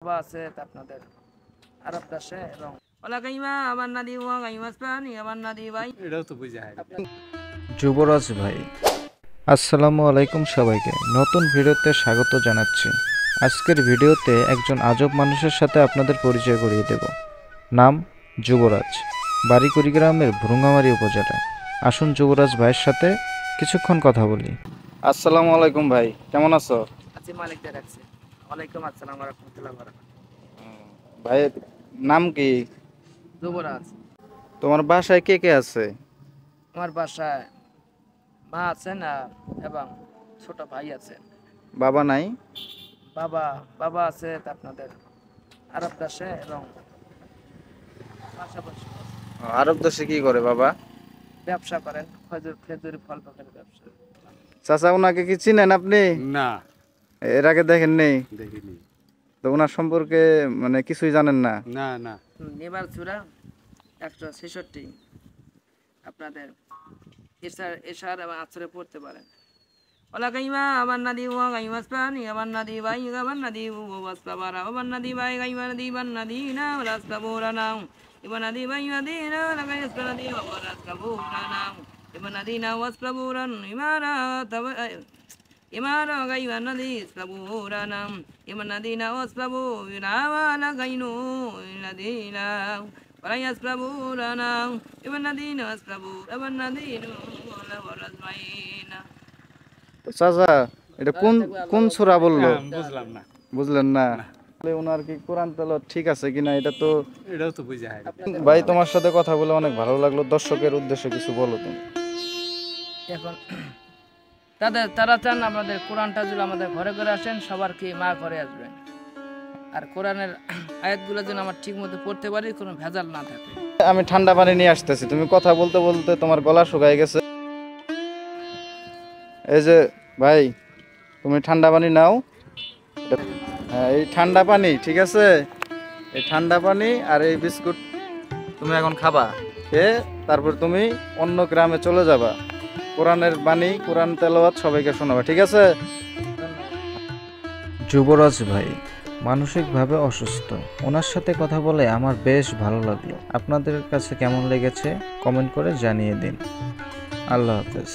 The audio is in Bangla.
বাবা আছে আপনাদের আরব দেশে এবং ওলা কাইমা আমার নাদি ওয়া কাইমাস পানি আমার নাদি ভাই এটাও তো বুঝা হয়। যুবরাজ ভাই আসসালামু আলাইকুম সবাইকে নতুন ভিডিওতে স্বাগত জানাচ্ছি। আজকের ভিডিওতে একজন আজব মানুষের সাথে আপনাদের পরিচয় করিয়ে দেব। নাম যুবরাজ, বাড়ি কুড়িগ্রামের ভ্রুঙ্গামারী উপজেলায়। আসুন যুবরাজ ভাইয়ের সাথে কিছুক্ষণ কথা বলি। আসসালামু আলাইকুম ভাই, কেমন আছো? আছি মালিকদের রাখছে। ওয়ালাইকুম আসসালাম ওয়া রাহমাতুল্লাহি ওয়া বারাকাতুহু। ভাইয়ের নাম কি? যুবরাজ। তোমার বাসায় কে কে আছে? আমার বাসায় মা আছেন এবং ছোট ভাই আছে। বাবা নাই? বাবা আছে আপনাদের আরব দেশে এবং পাশাপাশি আরব দেশে কি করে বাবা? ব্যবসা করেন, খেজুরি ফল পাকের ব্যবসা। চাচা, ওনাকে কি চিনেন আপনি? না, এর আগে দেখেননি? দেখিনি। তো ওনার সম্পর্কে মানে কিছুই জানেন না? না না। এবার চূড়া 166 আপনাদের এশার এবং আছরে পড়তে পারেন। ওলা কাইমা আমার নাদি ওয়া কাইমাস পানি আমার নাদি ভাই আমার নাদি ওয়াস বাবারা আমার নাদি ভাই কাইমা নাদি বান নাদি না রাস বাবোরা নাও ইবান নাদি ভাই নাদি না লাগাইস নাদি ওয়াস বাবোরা নাও ইবান নাদি না ওয়াস বাবোরান ইমারা তব ইমারা কাইমা নাদি বাবোরা নাম ইবান নাদি না ওয়াস বাবোরা ওয়ালা কাইনো নাদি না ওয়াইস বাবোরা নাও ইবান নাদি না ওয়াস বাবোরা ইবান নাদি নো ওয়ালা ওয়ারাস মাইনা। চাচা, এটা কোন কোন সূরা বললো? বুঝলাম না। বুঝলেন না? ওনার কি কোরআন তেলাওয়াত ঠিক আছে কিনা এটা তো। এটাও তো বুঝা হয়। ভাই, তোমার সাথে কথা বলে অনেক ভালো লাগলো। দর্শকের উদ্দেশ্যে কিছু বলো তুমি। এখন তারা চান আমাদের কোরআনটা যদি আমাদের ঘরে ঘরে আসেন, সবার কি মা ঘরে আসবেন, আর কোরআনের আয়াতগুলো যেন আমার ঠিক মতো পড়তে পারি, কোনো ভেজাল না থাকে। আমি ঠান্ডা পানি নিয়ে আসতেছি, তুমি কথা বলতে বলতে তোমার গলা শুকায় গেছে। এই যে ভাই, তুমি ঠান্ডা পানি নাও। হ্যাঁ, এই ঠান্ডা পানি, ঠিক আছে? এই ঠান্ডা পানি আর এই বিস্কুট তুমি এখন খাবা, খেয়ে তারপর তুমি অন্য গ্রামে চলে যাবা। কোরআনের বাণী, কোরআন তেলাওয়াত সবাইকে শোনাবা, ঠিক আছে? যুবরাজ ভাই মানসিকভাবে অসুস্থ, ওনার সাথে কথা বলে আমার বেশ ভালো লাগলো। আপনাদের কাছে কেমন লেগেছে কমেন্ট করে জানিয়ে দিন। আল্লাহ হাফেজ।